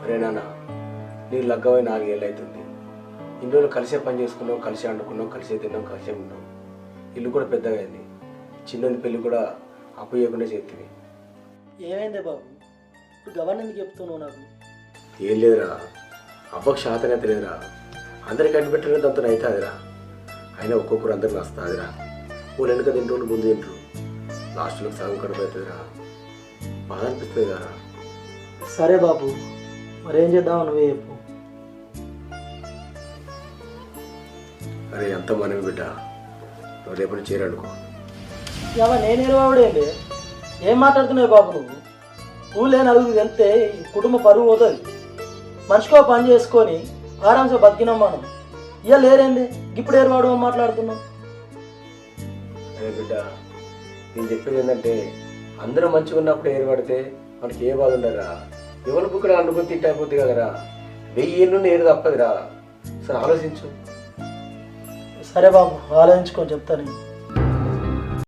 అరే నాన్న నీకు లగ్గమై 4 ఏళ్ళు అవుతుంది. ఇన్ని రోజులు కలిసే పని చేసుకున్నాం, కలిసే వండుకున్నాం, కలిసే తిన్నాం, కలిసే ఉన్నాం. ఇల్లు కూడా పెద్దగా అయింది. చిన్నది పెళ్ళి కూడా అప్పు చేయకుండా చేతివి. ఏమైందే బాబు, ఇప్పుడు గవర్నమెంట్కి చెప్తున్నావు నాకు? ఏం లేదురా, అవ్వకు శాతనే తెలియదురా. అందరికి అడ్డు పెట్టిన దాంతో అవుతుందిరా. అయినా ఒక్కొక్కరు అందరికి వస్తుందిరా. వాళ్ళు వెనుక తింటూ ముందు తింటారు. లాస్ట్లోకి సగం కడుపు అవుతుందిరా. బాధ అనిపిస్తుంది కదా. సరే బాబు, మరేం చేద్దామని నువ్వే చెప్పు. అరే ఎంత మనవి బిడ్డ, నువ్వు రేపటి చేరనుకో. ఏమో నేను ఇరవాడేంటి? ఏం మాట్లాడుతున్నావు బాబు నువ్వు? ఊళ్ళే నలుగురు వెళ్తే ఈ కుటుంబ పరువు పోతుంది. మనిషికో పని చేసుకొని ఆరాంసే బతికినాం మనం. ఇక లేరేంది ఇప్పుడు ఏర్వాడు మాట్లాడుతున్నావు? అరే బిడ్డ, నేను చెప్పేది ఏంటంటే అందరూ మంచిగా ఉన్నప్పుడు ఏర్పడితే మనకి ఏ బాధ ఉండదురా. ఎవరి బుక్కడ వండుకొని తిట్టయిపోద్ది కదరా. 1000 ఏళ్ళు ఏరు తప్పదురా. సరే ఆలోచించు. సరే బాబు, ఆలోచించుకొని చెప్తాను నేను.